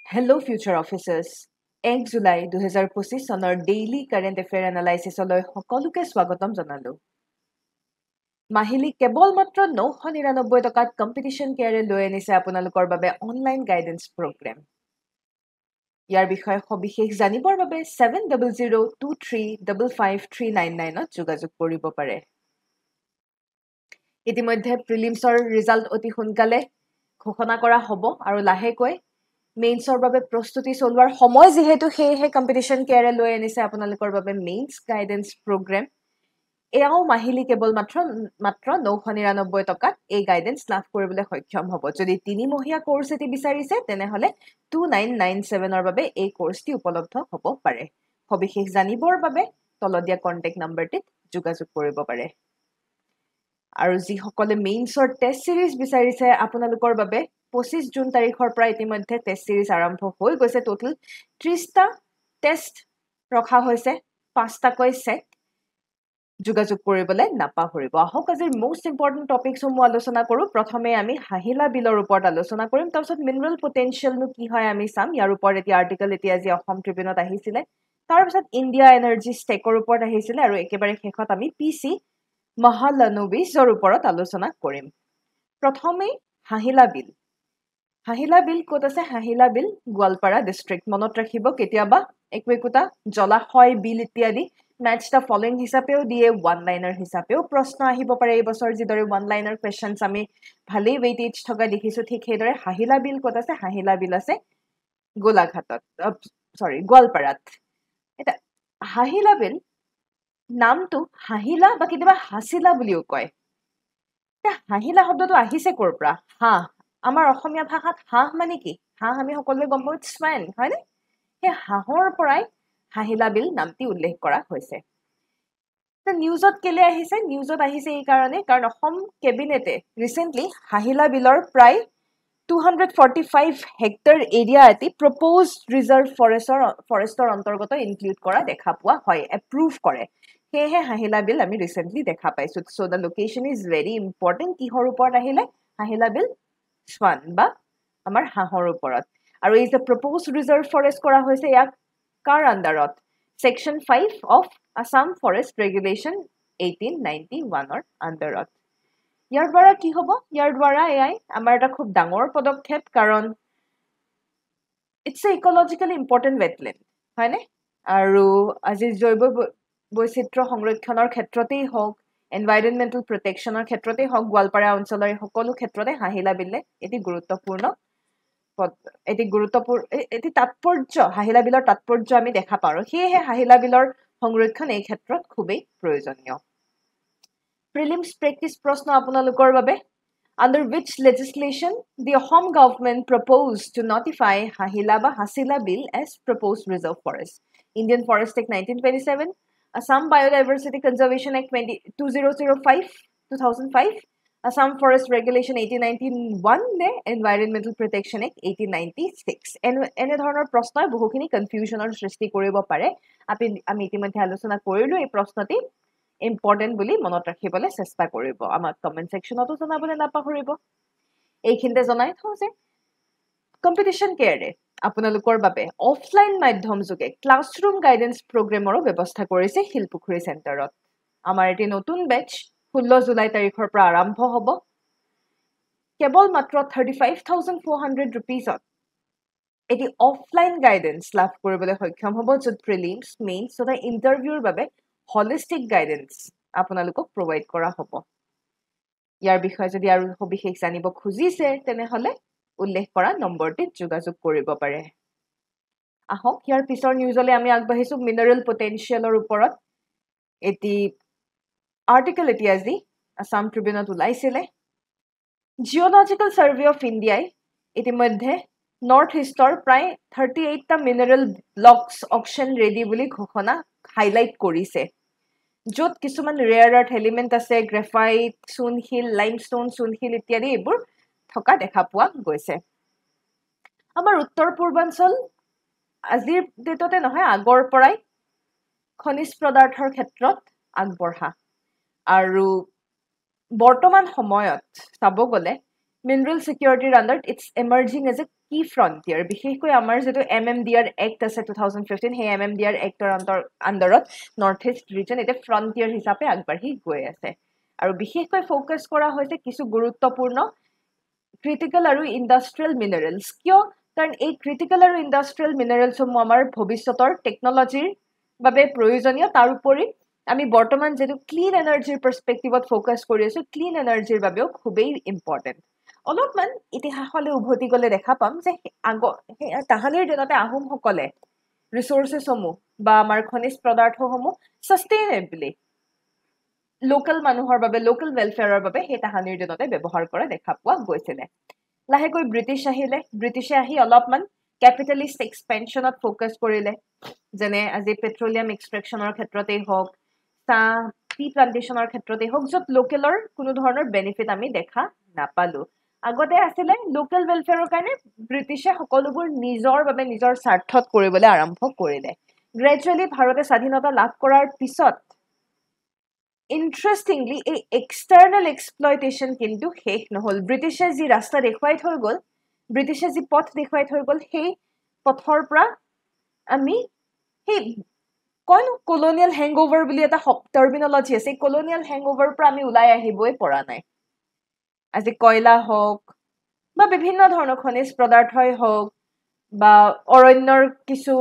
Hello future officers. 1 July 2025 চনৰ daily current affair এনালাইচিছলৈ সকলোকে স্বাগতম জনালো। মাহিলী কেৱল মাত্ৰ 999 টকাত কম্পিটিশ্যন কেয়াৰে লৈ আনিছে আপোনালোকৰ বাবে অনলাইন গাইডেন্স প্ৰগ্ৰেম। ইয়াৰ বিষয়ে সবিশেষ জানিবৰ বাবে 7002355399ত যোগাযোগ কৰিব পাৰে। ইতিমধ্যে প্ৰিলিমছৰ ৰিজাল্ট অতি সোনকালে ঘোষণা কৰা হ'ব আৰু লাহেকৈ মেইনছৰ বাবে প্ৰস্তুতি চলোৱাৰ সময় যেহেতু সেয়েহে কম্পিটিশ্যন কেয়াৰে লৈ আনিছে আপোনালোকৰ বাবে মেইনছ গাইডেন্স প্ৰগ্ৰেম। এয়াও মাহিলী কেৱল মাত্ৰ 999 টকাত এই গাইডেন্স লাভ কৰিবলৈ সক্ষম হ'ব। যদি 3 মহীয়া কোৰ্স এটি বিচাৰিছে তেনেহলে 2997ৰ বাবে এই কোৰ্সটি উপলব্ধ হ'ব পাৰে। সবিশেষ জানিবৰ বাবে তলদিয়া কন্টেক্ট নম্বৰটিত যোগাযোগ কৰিব পাৰে। আৰু যিসকলে মেইনছৰ টেষ্ট সিৰিজ বিচাৰিছে আপোনালোকৰ বাবে 25 জুন তাৰিখৰ পৰা ইতিমধ্যে টেষ্ট সিৰিজ আৰম্ভ হৈ গৈছে। টোটাল 30টা টেষ্ট ৰখা হৈছে, 5টাকৈ সেট। যোগাযোগ কৰিবলৈ নাপাহৰিব। আহক আজিৰ মোস্ট ইম্পৰ্টেন্ট টপিকসমূহ আলোচনা কৰোঁ। প্ৰথমে আমি হাহিলা বিলৰ ওপৰত আলোচনা কৰিম, তাৰপিছত মিনাৰেল পটেনশিয়েলনো কি হয় আমি চাম। ইয়াৰ ওপৰত এটি আৰ্টিকেল এতিয়া আজি অসম ট্ৰিবিউনত আহিছিলে। তাৰপিছত ইণ্ডিয়া এনাৰ্জি ষ্টেকৰ ওপৰত আহিছিলে আৰু একেবাৰে শেষত আমি পিসি মহালানোবিছৰ ওপৰত আলোচনা কৰিম। প্ৰথমে হাহিলা বিল। হাহিলা বিল ক'ত আছে? হাহিলা বিল গোৱালপাৰা ডিষ্ট্ৰিক্ট। মনত ৰাখিব, কেতিয়াবা একোটা জলাশয় বিল ইত্যাদি মেচ দ্য ফলোইং হিচাপেও দিয়ে, ওৱান লাইনাৰ হিচাপেও প্ৰশ্ন আহিব পাৰে। এই বছৰ যিদৰে ওৱান লাইনাৰ কুৱেশ্যনছ আমি ভালেই ৱেইটেজ থকা দেখিছো, ঠিক সেইদৰে হাহিলা বিল ক'ত আছে? হাহিলা বিল আছে গোলাঘাটত, গোৱালপাৰাত। এটা হাহিলা বিল নামটো হাহিলা বা কেতিয়াবা হাছিলা বুলিও কয়। হাহিলা শব্দটো আহিছে ক'ৰ পৰা? হাঁহ। আমাৰ অসমীয়া ভাষাত হাঁহ মানে কি? হাঁহ আমি সকলোৱে গম পাওঁ, স্ৱাইন, হয়নে? সেই হাঁহৰ পৰাই হাহিলা বিল নামটি উল্লেখ কৰা হৈছে। নিউজত কেলে আহিছে? নিউজত আহিছে এই কাৰণে, কাৰণ অসম কেবিনেটে ৰিসেন্টলি হাহিলা বিলৰ প্ৰায় 245 হেক্টৰ এৰিয়া এটি প্ৰপ'জড ৰিজাৰ্ভ ফৰেষ্টৰ অন্তৰ্গত ইনক্লুড কৰা দেখা পোৱা হয়, এপ্ৰুভ কৰে। সেয়েহে হাহিলা বিল আমি ৰিসেন্টলি দেখা পাইছো। So the location is very important. কিহৰ ওপৰত আহিলে? হাহিলা বিল স্ৱান বা আমাৰ হাঁহৰ ওপৰত। আৰু এই যে প্ৰপ'জড ৰিজাৰ্ভ ফৰেষ্ট কৰা হৈছে, ইয়াক কাৰ আণ্ডাৰত? Section 5 of Assam forest regulation 1891ৰ আণ্ডাৰত। ইয়াৰ দ্বাৰা কি হ'ব? ইয়াৰ দ্বাৰা এয়াই আমাৰ এটা খুব ডাঙৰ পদক্ষেপ, কাৰণ ইটছ এ ইকলজিকেলি ইম্পৰ্টেণ্ট ৱেটলেণ্ড, হয়নে? আৰু আজি জৈৱ বৈচিত্ৰ্য সংৰক্ষণৰ ক্ষেত্ৰতেই হওক, এনভাইৰনমেণ্টেল প্ৰটেকশ্যনৰ ক্ষেত্ৰতেই হওক, গোৱালপাৰা অঞ্চলৰ সকলো ক্ষেত্ৰতে হাহিলা বিলে এটি তাৎপৰ্য, হাহিলা বিলৰ তাৎপৰ্য আমি দেখা পাওঁ। সেয়েহে হাহিলা বিলৰ সংৰক্ষণ এই ক্ষেত্ৰত খুবেই প্ৰয়োজনীয়। প্ৰিলিমছ প্ৰেক্টিছ প্ৰশ্ন আপোনালোকৰ বাবে। Under which legislation the Assam government proposed to notify Hahila বা Hasila bill as proposed reserve forest? Indian Forest Act 1927, Assam Biodiversity Conservation Act 2005, Assam Forest Regulation 1891 নে Environmental Protection Act 1896। এনে ধৰণৰ প্ৰশ্নই বহুখিনি কনফিউজনৰ সৃষ্টি কৰিব পাৰে। আমি ইতিমধ্যে আলোচনা কৰিলো। এই প্ৰশ্নটি ইম্পৰ্টেণ্ট বুলি মনত ৰাখিবলৈ চেষ্টা কৰিব। আমাক কমেণ্ট ছেকশ্যনতো জনাবলৈ নাপাহৰিব। এইখিনিতে জনাই থওঁ যে কম্পিটিশ্যন কেয়াৰে আপোনালোকৰ বাবে অফলাইন মাধ্যম যোগে ক্লাছৰুম গাইডেন্স প্ৰগ্ৰেমৰো ব্যৱস্থা কৰিছে শিলপুখুৰী চেণ্টাৰত। আমাৰ এটি নতুন বেচ 16 জুলাই তাৰিখৰ পৰা আৰম্ভ হ'ব। কেৱল মাত্ৰ 35,400 ৰুপিজত এটি অফলাইন গাইডেন্স লাভ কৰিবলৈ সক্ষম হ'ব, য'ত প্ৰিলিমছ, মেইনছ তথা ইণ্টাৰভিউৰ বাবে হলিষ্টিক গাইডেন্স আপোনালোকক প্ৰভাইড কৰা হ'ব। ইয়াৰ বিষয়ে যদি আৰু সবিশেষ জানিব খুজিছে তেনেহলে উল্লেখ কৰা নম্বৰটিত যোগাযোগ কৰিব পাৰে। আহক ইয়াৰ পিছৰ নিউজলৈ আমি আগবাঢ়িছো। মিনাৰেল পটেনশিয়েলৰ ওপৰত এটি আৰ্টিকেল এতিয়া আজি আসাম ট্ৰিবিউনত ওলাইছিলে। জিঅ'লজিকেল ছাৰ্ভে অফ ইণ্ডিয়াই ইতিমধ্যে নৰ্থ ইষ্টৰ প্ৰায় 38টা মিনাৰেল ব্লকছ অকশ্যন ৰেডি বুলি ঘোষণা হাইলাইট কৰিছে, য'ত কিছুমান ৰেয়াৰ আৰ্থ এলিমেণ্ট আছে, গ্ৰেফাইট, চূণশিল, লাইমষ্টোন, চূণশিল ইত্যাদি এইবোৰ থকা দেখা পোৱা গৈছে। আমাৰ উত্তৰ পূৰ্বাঞ্চল আজিৰ ডেটতে নহয়, আগৰ পৰাই খনিজ পদাৰ্থৰ ক্ষেত্ৰত আগবঢ়া। আৰু বৰ্তমান সময়ত চাব গ'লে মিনাৰেল ছিকিউৰিটিৰ আণ্ডাৰত ইটছ এমাৰ্জিং এজ এ কি ফ্ৰণ্টিয়াৰ বিশেষকৈ আমাৰ যিটো MMDR এক্ট আছে 2015 সেই MMDR এক্টৰ আণ্ডাৰত নৰ্থ ইষ্ট ৰিজন এতিয়া ফ্ৰণ্টিয়াৰ হিচাপে আগবাঢ়ি গৈ আছে আৰু বিশেষকৈ ফ'কাছ কৰা হৈছে কিছু গুৰুত্বপূৰ্ণ ক্ৰিটিকেল আৰু ইণ্ডাষ্ট্ৰিয়েল মিনাৰেলছ কিয় কাৰণ এই ক্ৰিটিকেল আৰু ইণ্ডাষ্ট্ৰিয়েল মিনাৰেলছসমূহ আমাৰ ভৱিষ্যতৰ টেকন'লজিৰ বাবে প্ৰয়োজনীয় তাৰোপৰি আমি বৰ্তমান যিটো ক্লিন এনাৰ্জিৰ পাৰ্চপেক্টিভত ফ'কাছ কৰি আছো ক্লিন এনাৰ্জিৰ বাবেও খুবেই ইম্পৰ্টেণ্ট অলপমান ইতিহাসলৈ উভতি গ'লে দেখা পাম যে তাহানিৰ দিনতে আহোমসকলে ৰিচোৰ্চেছসমূহ বা আমাৰ খনিজ পদাৰ্থসমূহ ছাষ্টেইনেবলি লোকেল মানুহৰ বাবে লোকেল ৱেলফেয়াৰৰ বাবে সেই তাহানিৰ দিনতে ব্যৱহাৰ কৰা দেখা পোৱা গৈছিলে লাহেকৈ ব্ৰিটিছে আহি অলপমান কেপিটেলিষ্ট এক্সপেনশ্যনত ফ'কাছ কৰিলে যেনে আজি পেট্ৰলিয়াম এক্সট্ৰেকশ্যনৰ ক্ষেত্ৰতেই হওক চাহ টি প্লান্টেশ্যনৰ ক্ষেত্ৰতেই হওক য'ত লোকেলৰ কোনো ধৰণৰ বেনিফিট আমি দেখা নাপালো আগতে আছিলে লোকেল ৱেলফেয়াৰৰ কাৰণে ব্ৰিটিছে সকলোবোৰ নিজৰ বাবে নিজৰ স্বাৰ্থত কৰিবলৈ আৰম্ভ কৰিলে গ্ৰেজুৱেলি ভাৰতে স্বাধীনতা লাভ কৰাৰ পিছত ইণ্টাৰেষ্টিংলি এই এক্সটাৰ্নেল এক্সপ্লয়টেশ্যন কিন্তু শেষ নহ'ল ব্ৰিটিছে যি ৰাস্তা দেখুৱাই থৈ গ'ল ব্ৰিটিছে যি পথ দেখুৱাই থৈ গ'ল সেই পথৰ পৰা আমি সেই কয় কলনিয়েল হেংঅভাৰ বুলি এটা টাৰ্মিনলজি আছে কলনিয়েল হেংঅভাৰৰ পৰা আমি ওলাই আহিবই পৰা নাই আজি কয়লা হওক বা বিভিন্ন ধৰণৰ খনিজ পদাৰ্থই হওক বা অৰণ্যৰ কিছু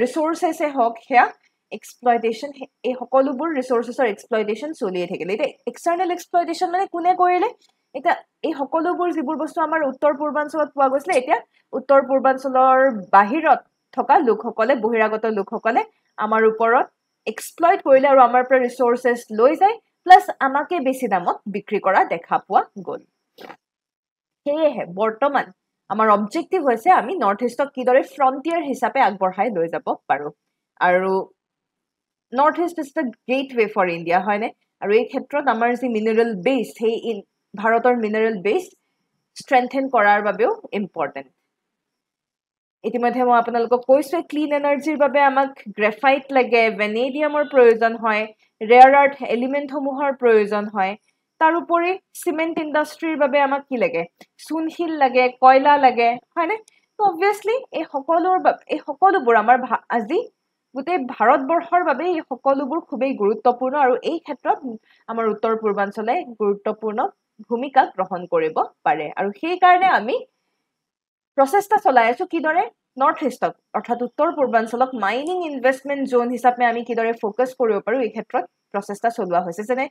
ৰিচোৰ্চেছে হওক সেয়া এক্সপ্লয়টেশ্যন এই সকলোবোৰ ৰিচোৰ্চেছৰ এক্সপ্লয়টেশ্যন চলিয়ে থাকিলে এতিয়া এক্সটাৰ্নেল এক্সপ্লয়টেশ্যন মানে কোনে কৰিলে এতিয়া এই সকলোবোৰ যিবোৰ বস্তু আমাৰ উত্তৰ পূৰ্বাঞ্চলত পোৱা গৈছিলে এতিয়া উত্তৰ পূৰ্বাঞ্চলৰ বাহিৰত থকা লোকসকলে বহিৰাগত লোকসকলে আমাৰ ওপৰত এক্সপ্লয়ট কৰিলে আৰু আমাৰ পৰা ৰিচোৰ্চেছ লৈ যায় প্লাছ আমাকে বেছি দামত বিক্ৰী কৰা দেখা পোৱা গ'ল সেয়েহে বৰ্তমান আমাৰ অবজেক্টিভ হৈছে আমি নৰ্থ ইষ্টক কিদৰে ফ্ৰণ্টিয়াৰ হিচাপে আগবঢ়াই লৈ যাব পাৰোঁ আৰু north east is the great way for India হয়নে আৰু এই ক্ষেত্ৰত আমাৰ যি মিনাৰেল বেছ সেই ভাৰতৰ মিনাৰেল বেছ ষ্ট্ৰেংথেন কৰাৰ বাবেও ইম্পৰ্টেণ্ট ইতিমধ্যে মই আপোনালোকক কৈছোঁৱে ক্লিন এনাৰ্জিৰ বাবে আমাক গ্ৰেফাইট লাগে ভেনেডিয়ামৰ প্ৰয়োজন হয় ৰেয়াৰ আৰ্থ এলিমেণ্টসমূহৰ প্ৰয়োজন হয় তাৰোপৰি চিমেণ্ট ইণ্ডাষ্ট্ৰীৰ বাবে আমাক কি লাগে চূণশিল লাগে কয়লা লাগে হয়নে অবভিয়াছলি এই সকলোবোৰ আমাৰ আজি গোটেই ভাৰতবৰ্ষৰ বাবে এই সকলোবোৰ খুবেই গুৰুত্বপূৰ্ণ আৰু এই ক্ষেত্ৰত আমাৰ উত্তৰ পূৰ্বাঞ্চলে গুৰুত্বপূৰ্ণ ভূমিকা গ্ৰহণ কৰিব পাৰে আৰু সেইকাৰণে আমি প্ৰচেষ্টা চলাই আছো কিদৰে নৰ্থ ইষ্টক অৰ্থাৎ উত্তৰ পূৰ্বাঞ্চলক মাইনিং ইনভেষ্টমেণ্ট জোন হিচাপে আমি কিদৰে ফ'কাছ কৰিব পাৰোঁ এই ক্ষেত্ৰত প্ৰচেষ্টা চলোৱা হৈছে যেনে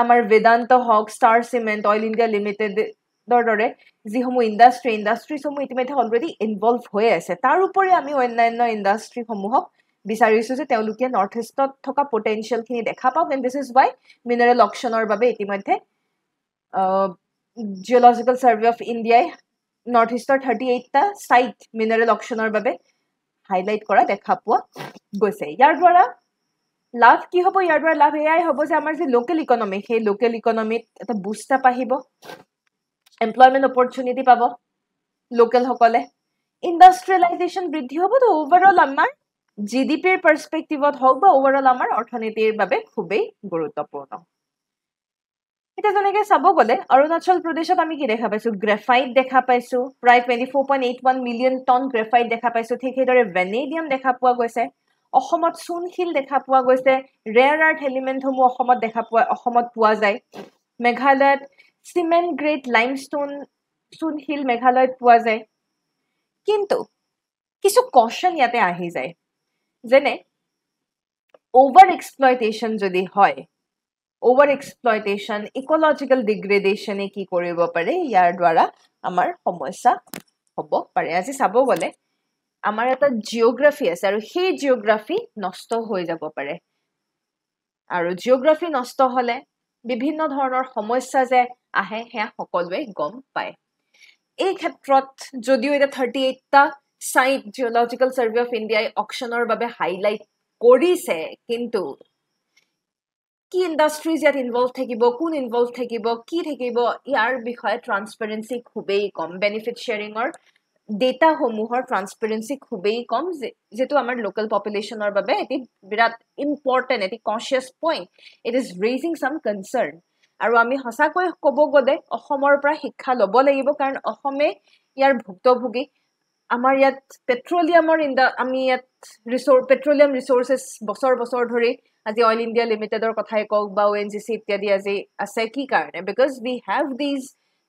আমাৰ বেদান্ত হওক ষ্টাৰ চিমেণ্ট অইল ইণ্ডিয়া লিমিটেডৰ দৰে যিসমূহ ইণ্ডাষ্ট্ৰীসমূহ ইতিমধ্যে অলৰেডি ইনভলভ হৈ আছে তাৰ উপৰি আমি অন্যান্য ইণ্ডাষ্ট্ৰীসমূহক বিচাৰিছোঁ যে তেওঁলোকে নৰ্থ ইষ্টত থকা পটেনচিয়েলখিনি দেখা পাওক and this is why mineral অকশ্যনৰ বাবে ইতিমধ্যে জিঅ'লজিকেল ছাৰ্ভে অফ ইণ্ডিয়াই নৰ্থ ইষ্টৰ 38টা ছাইট মিনাৰেল অকশ্যনৰ বাবে হাইলাইট কৰা দেখা পোৱা গৈছে ইয়াৰ দ্বাৰা লাভ কি হ'ব ইয়াৰ দ্বাৰা লাভ এয়াই হ'ব যে আমাৰ যি লোকেল ইকনমি সেই লোকেল ইকনমিত এটা বুষ্ট আপ আহিব এমপ্লয়মেণ্ট অপৰচুনিটি পাব লোকেলসকলে ইণ্ডাষ্ট্ৰিয়েলাইজেশ্যন বৃদ্ধি হ'ব তো অভাৰঅল আমাৰ GDPৰ পাৰ্চপেক্টিভত হওক বা অভাৰঅল আমাৰ অৰ্থনীতিৰ বাবে খুবেই গুৰুত্বপূৰ্ণ এতিয়া যেনেকৈ চাব গ'লে অৰুণাচল প্ৰদেশত আমি কি দেখা পাইছোঁ গ্ৰেফাইট দেখা পাইছোঁ প্ৰায় 24.81 মিলিয়ন টন গ্ৰেফাইট দেখা পাইছোঁ ঠিক সেইদৰে ভেনেডিয়াম দেখা পোৱা গৈছে অসমত চূণশিল দেখা পোৱা গৈছে ৰেয়াৰ আৰ্থ এলিমেণ্টসমূহ অসমত পোৱা যায় মেঘালয়ত চিমেণ্ট গ্ৰেড লাইমষ্টোন চূণশিল মেঘালয়ত পোৱা যায় কিন্তু কিছু কশ্যন ইয়াতে আহি যায় যেনে অভাৰ এক্সপ্লয়টেশ্যন যদি হয় অভাৰ এক্সপ্লয়টেশ্যন ইকলজিকেল ডিগ্ৰেডেশ্যনে কি কৰিব পাৰে ইয়াৰ দ্বাৰা আমাৰ সমস্যা হ'ব পাৰে আজি চাব গ'লে আমাৰ এটা জিঅ'গ্ৰাফি আছে আৰু সেই জিঅ'গ্ৰাফি নষ্ট হৈ যাব পাৰে আৰু জিঅ'গ্ৰাফি নষ্ট হ'লে বিভিন্ন ধৰণৰ সমস্যা যে আহে সেয়া সকলোৱে গম পায় এই ক্ষেত্ৰত যদিও এটা 38টা ছাইট জিঅ'লজিকেল ছাৰ্ভে অফ ইণ্ডিয়াই অকশ্যনৰ বাবে হাইলাইট কৰিছে কিন্তু কি ইণ্ডাষ্ট্ৰিজ ইয়াত ইনভলভ থাকিব কোন ইনভলভ থাকিব কি থাকিব ইয়াৰ বিষয়ে ট্ৰান্সপাৰেঞ্চি খুবেই কম বেনিফিট শ্বেয়াৰিঙৰ ডেটাসমূহৰ ট্ৰান্সপাৰেঞ্চি খুবেই কম যিটো আমাৰ লোকেল পপুলেশ্যনৰ বাবে এটি বিৰাট ইম্পৰ্টেণ্ট এটি conscious point it is raising চাম কনচাৰ্ণ আৰু আমি সঁচাকৈ ক'ব গ'লে অসমৰ পৰা শিক্ষা ল'ব লাগিব কাৰণ অসমে ইয়াৰ ভুক্তভোগী আমাৰ ইয়াত পেট্ৰলিয়ামৰ আমি ইয়াত পেট্ৰলিয়াম ৰিচোৰ্চেছ বছৰ ধৰি আজি অইল ইণ্ডিয়া লিমিটেডৰ কথাই কওক বা ONGC ইত্যাদি আজি আছে কি কাৰণে because we have these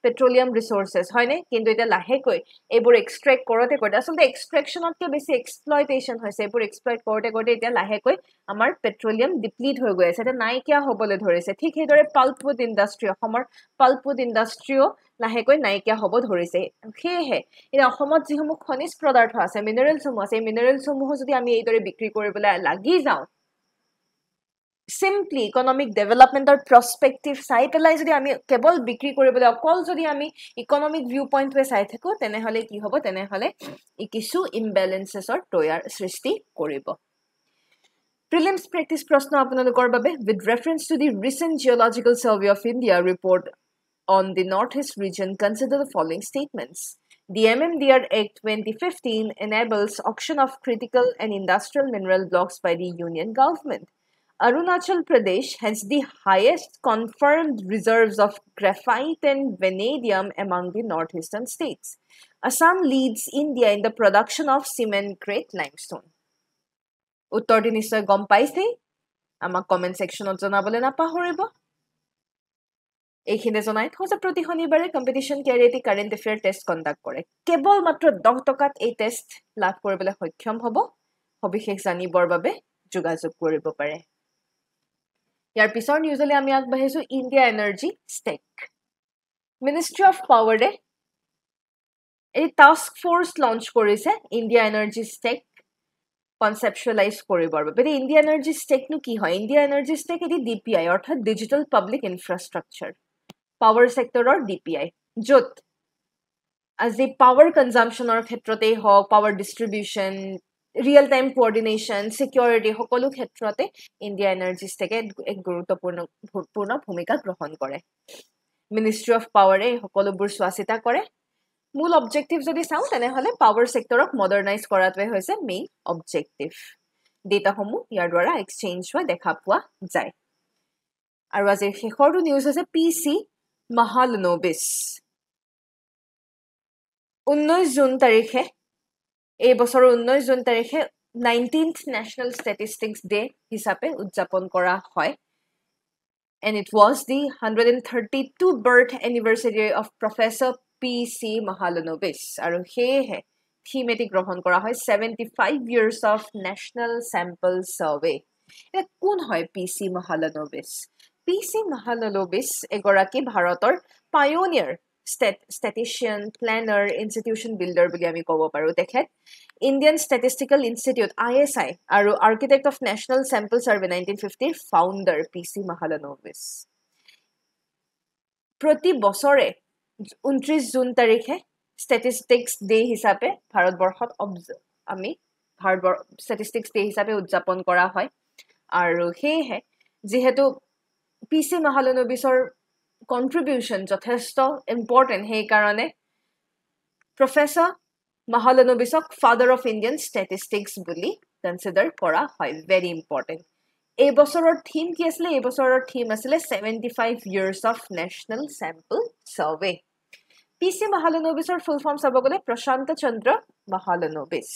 petroleum resources হয়নে কিন্তু এতিয়া লাহেকৈ এইবোৰ এক্সট্ৰেক্ট কৰোঁতে আচলতে এক্সট্ৰেকশ্যনতকৈ বেছি এক্সপ্লয়টেশ্যন হৈছে এইবোৰ এক্সপ্লয়ট কৰোঁতে এতিয়া লাহেকৈ আমাৰ পেট্ৰলিয়াম ডিপ্লিট হৈ গৈ আছে এতিয়া নাইকিয়া হ'বলৈ ধৰিছে ঠিক সেইদৰে পাল্পউড ইণ্ডাষ্ট্ৰী অসমৰ পাল্পউড ইণ্ডাষ্ট্ৰীও লাহেকৈ নাইকিয়া হ'ব ধৰিছে সেয়েহে এতিয়া অসমত যিসমূহ খনিজ পদাৰ্থ আছে মিনাৰেলছসমূহ আছে এই মিনাৰেলছসমূহো যদি আমি এইদৰে বিক্ৰী কৰিবলৈ লাগি যাওঁ simply economic developmentor perspective চাই পেলাই যদি আমি কেৱল বিক্ৰী কৰিবলৈ অকল যদি আমি ইকোনমিক ভিউ পইণ্টে চাই থাকো তেনেহলে কি হ'ব তেনেহলে ই কিছু ইমবেলেন্সেছৰ তৈয়াৰ সৃষ্টি কৰিব prelims practice প্ৰশ্ন আপোনালোকৰ বাবে with reference to the recent geological survey of India report on the northeast region consider the following statements The MMDR Act 2015 enables auction of critical and industrial mineral blocks by the union government Arunachal Pradesh has the highest confirmed reserves of graphite and vanadium among the northeastern states. Assam leads India in the production of cement-grade limestone. উত্তৰটি নিশ্চয় গম পাইছে আমাক comment সেকশনত জনাবলৈ নাপাহৰিব এইখিনি জনাই থওঁ যে প্ৰতি শনিবাৰে কম্পিটিশন কেৰিয়াৰটি কাৰেণ্ট এফেয়াৰ টেষ্ট কণ্ডাক্ট কৰে কেৱল মাত্ৰ 10 টকাত এই টেষ্ট লাভ কৰিবলৈ সক্ষম হ'ব সবিশেষ জানিবৰ বাবে যোগাযোগ কৰিব পাৰে ইয়াৰ পিছৰ নিউজলৈ আমি আগবাঢ়িছো India energy stack ministry of পাৱাৰে এই টাস্ক ফোৰ্স লঞ্চ কৰিছে ইণ্ডিয়া এনাৰ্জি ষ্টেক কনসেপচুয়ালাইজ কৰিবৰ বাবে ইণ্ডিয়া এনাৰ্জি ষ্টেকনো কি হয় ইণ্ডিয়া এনাৰ্জি ষ্টেক এটি ডিপিআই অৰ্থাৎ ডিজিটেল পাব্লিক ইনফ্ৰাষ্ট্ৰাকচাৰ পাৱাৰ সেক্টৰৰ ডিপিআই য'ত আজি পাৱাৰ কনজাম্পচনৰ ক্ষেত্ৰতেই হওক power distribution real time coordination security সকলো ক্ষেত্ৰতে ইণ্ডিয়া এনাৰ্জি ষ্টেকে এক গুৰুত্বপূৰ্ণ ভূমিকা গ্ৰহণ কৰে মিনিষ্ট্ৰি অফ পাৱাৰে সকলোবোৰ চোৱাচিতা কৰে মূল অবজেক্টিভ যদি চাওঁ তেনেহলে পাৱাৰ সেক্টৰক মডাৰ্নাইজ কৰাটোৱে হৈছে মেইন অবজেক্টিভ ডেটাসমূহ ইয়াৰ দ্বাৰা এক্সচেঞ্জ হোৱা দেখা পোৱা যায় আৰু আজি শেষৰটো নিউজ আছে পিসি মহালনোবিছ 19 জুন তাৰিখে এই বছৰৰ 19 জুন তাৰিখে 19th National Statistics Day হিচাপে উদযাপন কৰা হয় and it was the 132 birth anniversary of Professor P.C. Mahalanobis আৰু হেহে থিমেটি গ্ৰহণ কৰা হয় 75 years of National Sample Survey এটা কোন হয় P.C. Mahalanobis P.C. Mahalanobis এগৰাকী ভাৰতৰ পায়োনিয়াৰ statistician, planner, institution builder বুলি আমি ক'ব পাৰো তেখেত Indian Statistical Institute ISI আৰু Architect of National Sample Survey 1950 founder PC Mahalanobis প্ৰতি বছৰে 29 জুন তাৰিখে Statistics Day হিচাপে ভাৰতবৰ্ষত আমি Statistics Day হিচাপে উদযাপন কৰা হয় আৰু হেহে যেহেতু PC Mahalanobisৰ contribution যথেষ্ট important হে কাৰণে Professor Mahalanobisক Father of Indian Statistics বুলি consider কৰা হয় very important এই বছৰৰ থিম কি আছিল এই বছৰৰ থিম আছিল 75 years of National Sample Survey PC Mahalanobisৰ full form চাব গলে প্ৰশান্ত চন্দ্ৰ Mahalanobis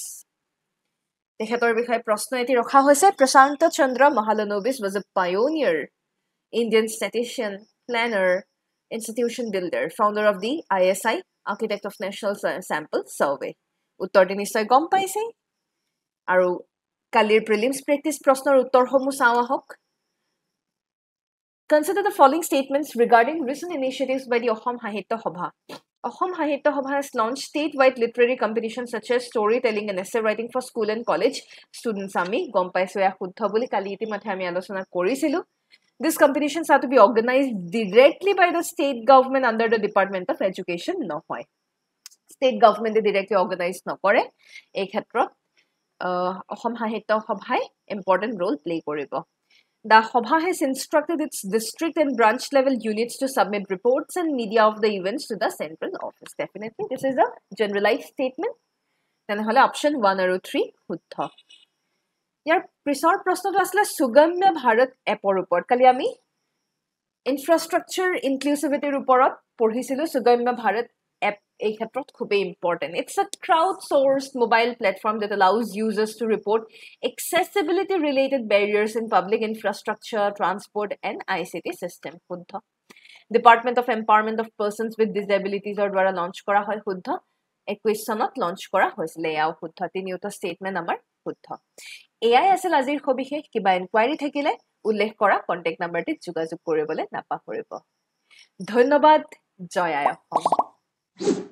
তেখেতৰ বিষয়ে প্ৰশ্ন এটি ৰখা হৈছে প্ৰশান্ত চন্দ্ৰ Mahalanobis was a pioneer Indian statistician planner institution builder founder of the ISI architect of National Sample Survey উত্তৰটি নিশ্চয় গম পাইছে আৰু কালিৰ prelims practice প্ৰশ্নৰ উত্তৰসমূহ চাওঁ আহক Consider the following statements regarding recent initiatives by the Ahom Sahitya Sabha. Ahom Sahitya Sabha has launched statewide literary competitions such as storytelling and essay writing for school and college students. Ami gom paiso ya khuddha boli kali itimathe ami alochona korisilu. These competitions are to be organized directly by the state government under the Department of Education. No hoy. State government directly organize nokore. Ei khetrot Ahom Sahitya Sabha important role play koribo. The Sabha has instructed its district and branch level units to submit reports and media of the events to the central office. Definitely, this is a generalized statement. Then option 1 or 3 শুদ্ধ ইয়াৰ পিছৰ প্ৰশ্নটো আছিল সুগম্য ভাৰত এপৰ ওপৰত কালি আমি infrastructure ইনক্লুচিভিটিৰ ওপৰত পঢ়িছিলোঁ Sugamya Bharat app এই ক্ষেত্ৰত খুবেই ইম্পৰ্টেণ্ট ইটছ আ crowd source mobile platform that allows users to report accessibility related barriers in public infrastructure, transport and ICT system শুদ্ধ department of empowerment of persons with ডিজেবিলিটিজৰ দ্বাৰা লঞ্চ কৰা হয় শুদ্ধ 21 চনত লঞ্চ কৰা হৈছিলে এয়াও শুদ্ধ তিনিওটা ষ্টেটমেণ্ট আমাৰ শুদ্ধ এয়াই আছিল আজিৰ সবিশেষ কিবা ইনকুৱাৰী থাকিলে উল্লেখ কৰা কন্টেক্ট নাম্বাৰটিত যোগাযোগ কৰিবলৈ নাপাহৰিব ধন্যবাদ জয় আই অসম